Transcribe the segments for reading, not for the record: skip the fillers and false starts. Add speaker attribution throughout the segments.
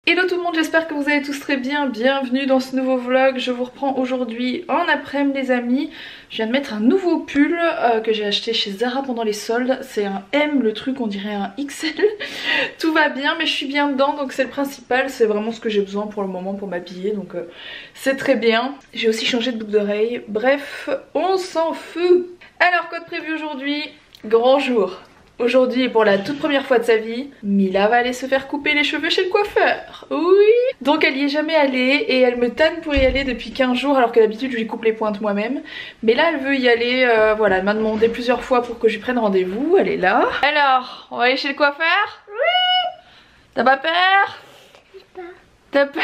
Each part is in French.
Speaker 1: Hello tout le monde, j'espère que vous allez tous très bien, bienvenue dans ce nouveau vlog. Je vous reprends aujourd'hui en après-midi les amis. Je viens de mettre un nouveau pull que j'ai acheté chez Zara pendant les soldes. C'est un M, le truc on dirait un XL. Tout va bien mais je suis bien dedans, donc c'est le principal. C'est vraiment ce que j'ai besoin pour le moment pour m'habiller, donc c'est très bien. J'ai aussi changé de boucle d'oreille, bref on s'en fout. Alors code prévu aujourd'hui, grand jour. Aujourd'hui et pour la toute première fois de sa vie, Mila va aller se faire couper les cheveux chez le coiffeur. Oui. Donc elle y est jamais allée et elle me tanne pour y aller depuis 15 jours alors que d'habitude je lui coupe les pointes moi-même. Mais là elle veut y aller, voilà, elle m'a demandé plusieurs fois pour que je lui prenne rendez-vous, elle est là. Alors, on va aller chez le coiffeur? Oui. T'as pas peur? T'as peur?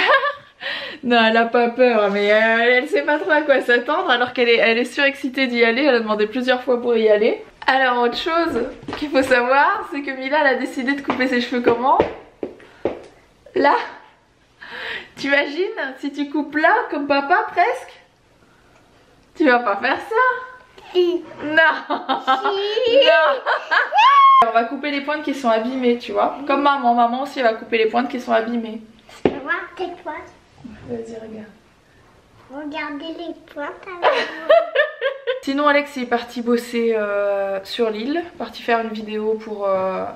Speaker 1: Non, elle a pas peur, mais elle sait pas trop à quoi s'attendre alors qu'elle est surexcitée d'y aller, elle a demandé plusieurs fois pour y aller. Alors autre chose qu'il faut savoir, c'est que Mila elle a décidé de couper ses cheveux comment? Là. T'imagines si tu coupes là comme papa presque? Tu vas pas faire ça? Si. Non. Si. Non. On va couper les pointes qui sont abîmées, tu vois. Comme maman, maman aussi elle va couper les pointes qui sont abîmées.
Speaker 2: Tu vois tes pointes?
Speaker 1: Vas-y regarde.
Speaker 2: Regardez les pointes avec vous.
Speaker 1: Sinon Alex est parti bosser sur l'île, parti faire une vidéo pour,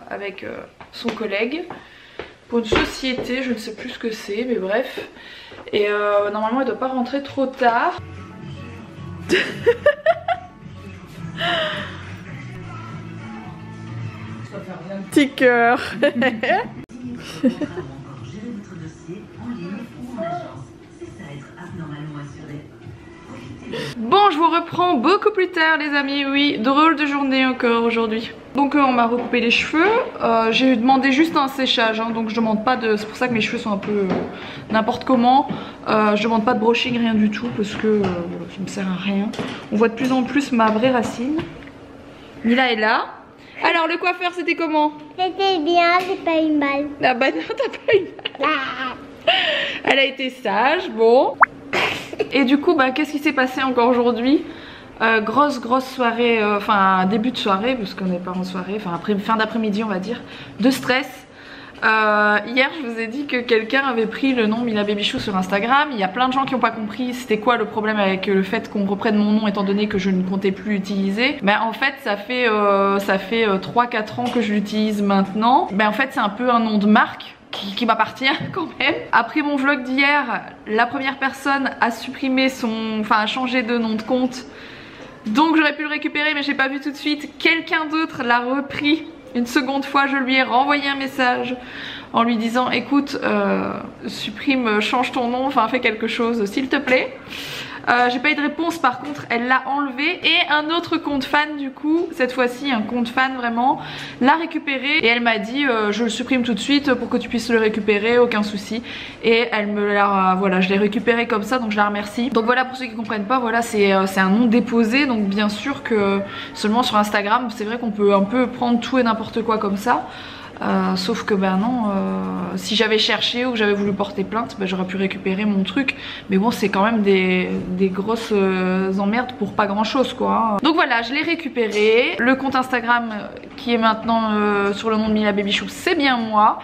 Speaker 1: avec son collègue pour une société, je ne sais plus ce que c'est mais bref. Et normalement il doit pas rentrer trop tard. Petit cœur. Bon, je vous reprends beaucoup plus tard les amis, oui, drôle de journée encore aujourd'hui. Donc on m'a recoupé les cheveux, j'ai demandé juste un séchage, hein, donc je demande pas de... C'est pour ça que mes cheveux sont un peu n'importe comment. Je demande pas de brushing, rien du tout, parce que ça me sert à rien. On voit de plus en plus ma vraie racine. Mila est là. Alors le coiffeur c'était comment?
Speaker 2: C'était bien, j'ai pas eu mal.
Speaker 1: Ah bah non, t'as pas eu mal. Elle a été sage, bon. Et du coup, bah, qu'est-ce qui s'est passé encore aujourd'hui? Grosse soirée, enfin début de soirée, parce qu'on n'est pas en soirée, enfin fin d'après-midi on va dire, de stress. Hier je vous ai dit que quelqu'un avait pris le nom Mila Babychou sur Instagram. Il y a plein de gens qui n'ont pas compris c'était quoi le problème avec le fait qu'on reprenne mon nom étant donné que je ne comptais plus l'utiliser. Mais en fait ça fait 3-4 ans que je l'utilise maintenant. Mais en fait c'est un peu un nom de marque qui m'appartient quand même. Après mon vlog d'hier, la première personne a supprimé a changé de nom de compte. Donc j'aurais pu le récupérer mais j'ai pas vu tout de suite. Quelqu'un d'autre l'a repris une seconde fois, je lui ai renvoyé un message en lui disant écoute, supprime, change ton nom, enfin fais quelque chose s'il te plaît. J'ai pas eu de réponse, par contre elle l'a enlevé et un autre compte fan du coup, cette fois-ci un compte fan vraiment, l'a récupéré et elle m'a dit je le supprime tout de suite pour que tu puisses le récupérer, aucun souci. Et elle me l'a, voilà, je l'ai récupéré comme ça, donc je la remercie. Donc voilà, pour ceux qui comprennent pas, voilà c'est un nom déposé, donc bien sûr que seulement sur Instagram c'est vrai qu'on peut un peu prendre tout et n'importe quoi comme ça. Sauf que ben non, si j'avais cherché ou que j'avais voulu porter plainte, ben j'aurais pu récupérer mon truc. Mais bon, c'est quand même des grosses emmerdes pour pas grand chose quoi. Donc voilà, je l'ai récupéré. Le compte Instagram qui est maintenant sur le nom de Mila Babychou, c'est bien moi.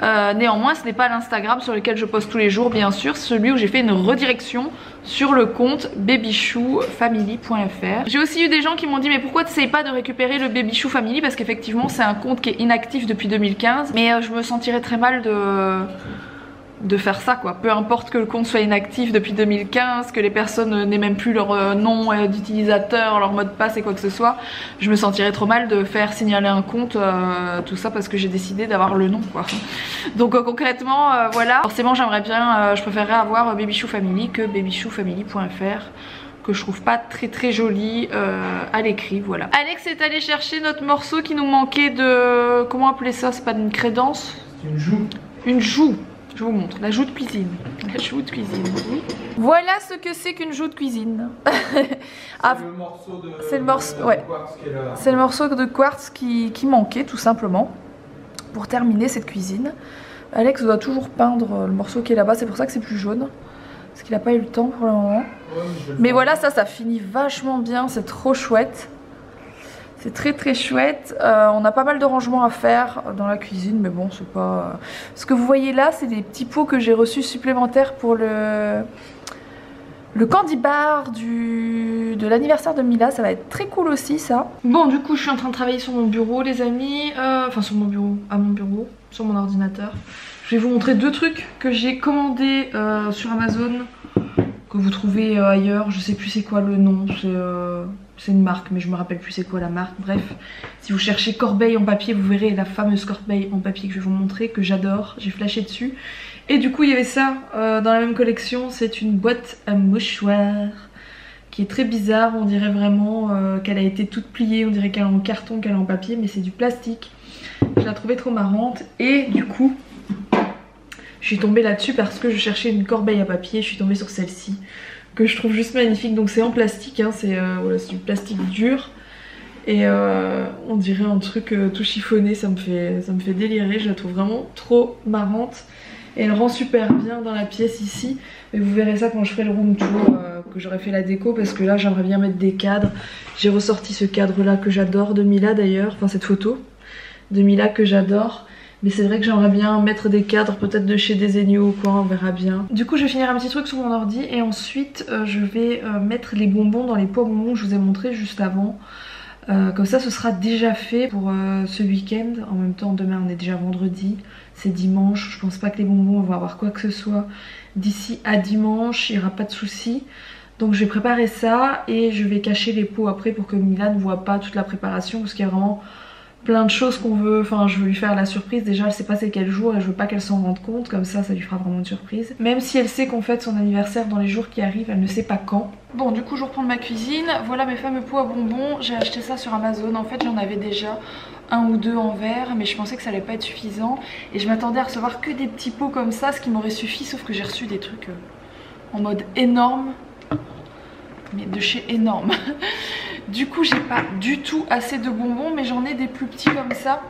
Speaker 1: Néanmoins ce n'est pas l'Instagram sur lequel je poste tous les jours bien sûr, celui où j'ai fait une redirection sur le compte babychoufamily.fr. J'ai aussi eu des gens qui m'ont dit mais pourquoi tu n'essayes pas de récupérer le Babychou Family, parce qu'effectivement c'est un compte qui est inactif depuis 2015 mais je me sentirais très mal de faire ça quoi, peu importe que le compte soit inactif depuis 2015, que les personnes n'aient même plus leur nom d'utilisateur, leur mot de passe et quoi que ce soit, je me sentirais trop mal de faire signaler un compte, tout ça parce que j'ai décidé d'avoir le nom quoi. Donc concrètement voilà, forcément j'aimerais bien, je préférerais avoir Babychou Family que babychoufamily.fr, que je trouve pas très joli à l'écrit, voilà. Alex est allé chercher notre morceau qui nous manquait de... Comment appeler ça? C'est pas une crédence?
Speaker 3: C'est une joue.
Speaker 1: Une joue. Je vous montre, la joue de cuisine. La joue de cuisine. Voilà ce que c'est qu'une joue de cuisine.
Speaker 3: C'est le morceau de...
Speaker 1: C'est le morceau, ouais. C'est le morceau de quartz qui manquait tout simplement pour terminer cette cuisine. Alex doit toujours peindre le morceau qui est là-bas, c'est pour ça que c'est plus jaune. Parce qu'il n'a pas eu le temps pour le moment. Ouais, mais voilà, ça finit vachement bien, c'est trop chouette. C'est très très chouette. On a pas mal de rangements à faire dans la cuisine, mais bon, c'est pas... Ce que vous voyez là, c'est des petits pots que j'ai reçus supplémentaires pour le candy bar de l'anniversaire de Mila. Ça va être très cool aussi, ça. Bon, du coup, je suis en train de travailler sur mon bureau, les amis. Enfin, sur mon bureau, sur mon ordinateur. Je vais vous montrer deux trucs que j'ai commandés sur Amazon, que vous trouvez ailleurs. Je sais plus c'est quoi le nom, c'est une marque, mais je me rappelle plus c'est quoi la marque. Bref, si vous cherchez corbeille en papier, vous verrez la fameuse corbeille en papier que je vais vous montrer, que j'adore. J'ai flashé dessus. Et du coup, il y avait ça dans la même collection. C'est une boîte à mouchoirs qui est très bizarre. On dirait vraiment qu'elle a été toute pliée. On dirait qu'elle est en carton, qu'elle est en papier, mais c'est du plastique. Je la trouvais trop marrante. Et du coup, je suis tombée là-dessus parce que je cherchais une corbeille à papier. Je suis tombée sur celle-ci, que je trouve juste magnifique. Donc c'est en plastique, hein. Voilà, c'est du plastique dur. Et on dirait un truc tout chiffonné. Ça me fait délirer. Je la trouve vraiment trop marrante. Et elle rend super bien dans la pièce ici. Mais vous verrez ça quand je ferai le room tour, que j'aurai fait la déco. Parce que là, j'aimerais bien mettre des cadres. J'ai ressorti ce cadre-là que j'adore, de Mila d'ailleurs. Enfin, cette photo de Mila que j'adore. Mais c'est vrai que j'aimerais bien mettre des cadres, peut-être de chez Desenio ou quoi, on verra bien. Du coup, je vais finir un petit truc sur mon ordi. Et ensuite, je vais mettre les bonbons dans les pots à bonbons que je vous ai montré juste avant. Comme ça, ce sera déjà fait pour ce week-end. En même temps, demain, on est déjà vendredi. C'est dimanche. Je pense pas que les bonbons vont avoir quoi que ce soit d'ici à dimanche. Il n'y aura pas de souci. Donc, je vais préparer ça et je vais cacher les pots après pour que Mila ne voit pas toute la préparation. Parce qu'il y a vraiment plein de choses qu'on veut. Enfin, je veux lui faire la surprise. Déjà, elle sait pas c'est quel jour et je veux pas qu'elle s'en rende compte. Comme ça lui fera vraiment une surprise. Même si elle sait qu'on fête son anniversaire dans les jours qui arrivent, elle ne sait pas quand. Bon, du coup, je reprends de ma cuisine. Voilà mes fameux pots à bonbons. J'ai acheté ça sur Amazon. En fait, j'en avais déjà un ou deux en verre, mais je pensais que ça allait pas être suffisant. Et je m'attendais à recevoir que des petits pots comme ça, ce qui m'aurait suffi. Sauf que j'ai reçu des trucs en mode énorme. Mais de chez énorme. Du coup, j'ai pas du tout assez de bonbons, mais j'en ai des plus petits comme ça.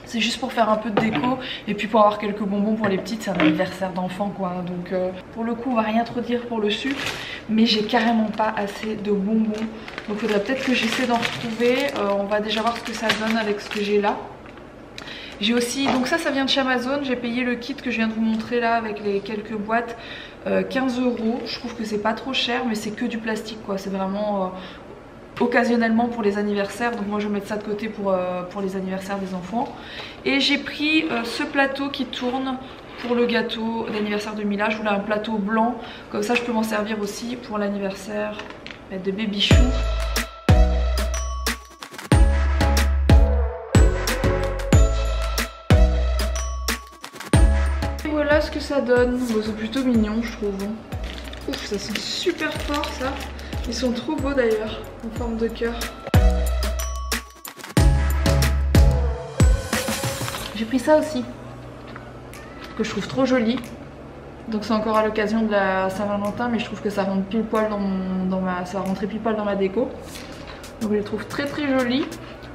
Speaker 1: C'est juste pour faire un peu de déco et puis pour avoir quelques bonbons pour les petites. C'est un anniversaire d'enfant quoi. Donc pour le coup on va rien trop dire pour le sucre. Mais j'ai carrément pas assez de bonbons. Donc faudrait peut-être que j'essaie d'en retrouver. On va déjà voir ce que ça donne avec ce que j'ai là. J'ai aussi, donc ça vient de chez Amazon. J'ai payé le kit que je viens de vous montrer là avec les quelques boîtes 15 €. Je trouve que c'est pas trop cher, mais c'est que du plastique quoi. C'est vraiment occasionnellement pour les anniversaires. Donc moi je vais mettre ça de côté pour les anniversaires des enfants. Et j'ai pris ce plateau qui tourne pour le gâteau d'anniversaire de Mila. Je voulais un plateau blanc, comme ça je peux m'en servir aussi pour l'anniversaire de Baby Chou. Et voilà ce que ça donne. Bon, c'est plutôt mignon je trouve. Ouf, ça sent super fort ça. Ils sont trop beaux d'ailleurs, en forme de cœur. J'ai pris ça aussi, que je trouve trop joli. Donc c'est encore à l'occasion de la Saint-Valentin, mais je trouve que ça rentre pile poil ça va rentrer pile poil dans ma déco. Donc je les trouve très très jolis.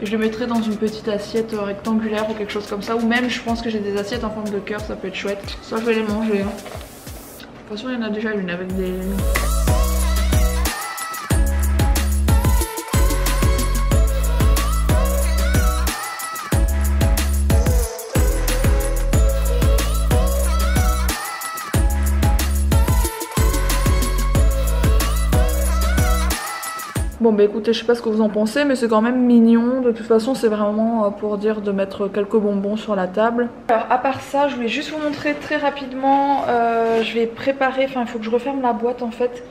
Speaker 1: Et je les mettrai dans une petite assiette rectangulaire ou quelque chose comme ça. Ou même je pense que j'ai des assiettes en forme de cœur, ça peut être chouette. Ça je vais les manger. Hein. De toute façon il y en a déjà une avec des... Bon bah écoutez, je sais pas ce que vous en pensez, mais c'est quand même mignon. De toute façon c'est vraiment pour dire de mettre quelques bonbons sur la table. Alors à part ça, je voulais juste vous montrer très rapidement, je vais préparer, enfin il faut que je referme la boîte en fait,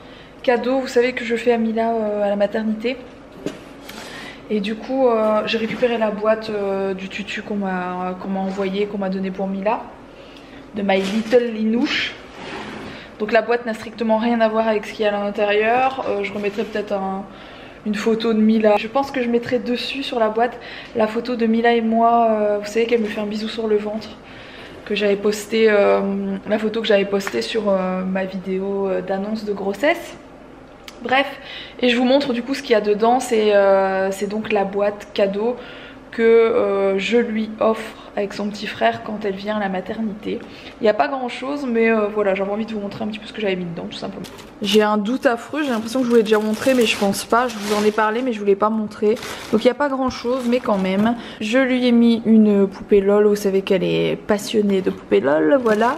Speaker 1: cadeau, vous savez que je fais à Mila à la maternité. Et du coup j'ai récupéré la boîte du tutu qu'on m'a envoyé, qu'on m'a donné pour Mila, de My Little Linouche. Donc la boîte n'a strictement rien à voir avec ce qu'il y a à l'intérieur. Je remettrai peut-être une photo de Mila. Je pense que je mettrai dessus sur la boîte la photo de Mila et moi. Vous savez qu'elle me fait un bisou sur le ventre. Que j'avais posté, la photo que j'avais postée sur ma vidéo d'annonce de grossesse. Bref, et je vous montre du coup ce qu'il y a dedans. C'est donc la boîte cadeau que je lui offre avec son petit frère quand elle vient à la maternité. Il n'y a pas grand chose, mais voilà, j'avais envie de vous montrer un petit peu ce que j'avais mis dedans tout simplement. J'ai un doute affreux, j'ai l'impression que je vous l'ai déjà montré mais je pense pas, je vous en ai parlé mais je vous l'ai pas montré. Donc il n'y a pas grand chose mais quand même. Je lui ai mis une poupée LOL, vous savez qu'elle est passionnée de poupées LOL, voilà.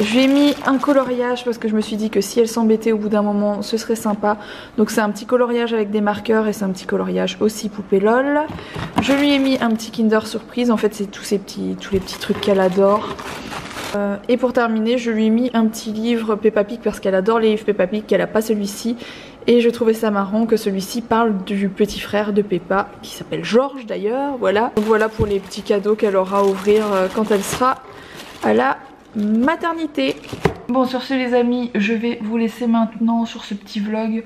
Speaker 1: Je lui ai mis un coloriage parce que je me suis dit que si elle s'embêtait au bout d'un moment ce serait sympa. Donc c'est un petit coloriage avec des marqueurs et c'est un petit coloriage aussi poupée LOL. Je lui ai mis un petit Kinder Surprise, en fait c'est tous les petits trucs qu'elle adore. Et pour terminer je lui ai mis un petit livre Peppa Pig parce qu'elle adore les livres Peppa Pig, qu'elle a pas celui-ci. Et je trouvais ça marrant que celui-ci parle du petit frère de Peppa qui s'appelle George d'ailleurs, voilà. Donc voilà pour les petits cadeaux qu'elle aura à ouvrir quand elle sera à la maternité. Bon sur ce les amis, je vais vous laisser maintenant sur ce petit vlog.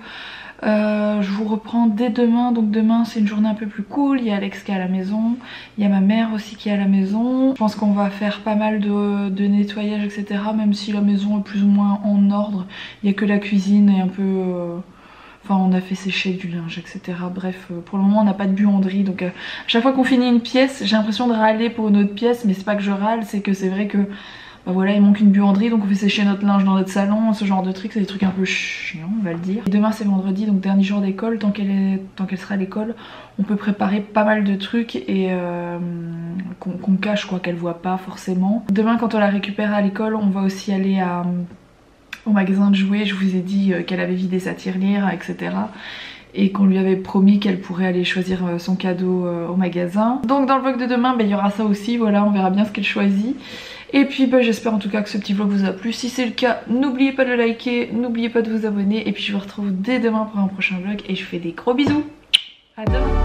Speaker 1: Je vous reprends dès demain, donc demain c'est une journée un peu plus cool, il y a Alex qui est à la maison, il y a ma mère aussi qui est à la maison. Je pense qu'on va faire pas mal de nettoyage etc, même si la maison est plus ou moins en ordre, il n'y a que la cuisine et un peu... Enfin on a fait sécher du linge etc. Bref pour le moment on n'a pas de buanderie, donc à chaque fois qu'on finit une pièce j'ai l'impression de râler pour une autre pièce, mais c'est pas que je râle, c'est que c'est vrai que bah voilà, il manque une buanderie donc on fait sécher notre linge dans notre salon, ce genre de trucs, c'est des trucs un peu chiants on va le dire. Et demain c'est vendredi donc dernier jour d'école, tant qu'elle sera à l'école on peut préparer pas mal de trucs et qu'on cache quoi, qu'elle voit pas forcément. Demain quand on la récupère à l'école on va aussi aller au magasin de jouets, je vous ai dit qu'elle avait vidé sa tirelire etc. Et qu'on lui avait promis qu'elle pourrait aller choisir son cadeau au magasin. Donc dans le vlog de demain il y aura ça aussi, voilà on verra bien ce qu'elle choisit. Et puis j'espère en tout cas que ce petit vlog vous a plu. Si c'est le cas, n'oubliez pas de le liker, n'oubliez pas de vous abonner. Et puis je vous retrouve dès demain pour un prochain vlog et je vous fais des gros bisous. À demain.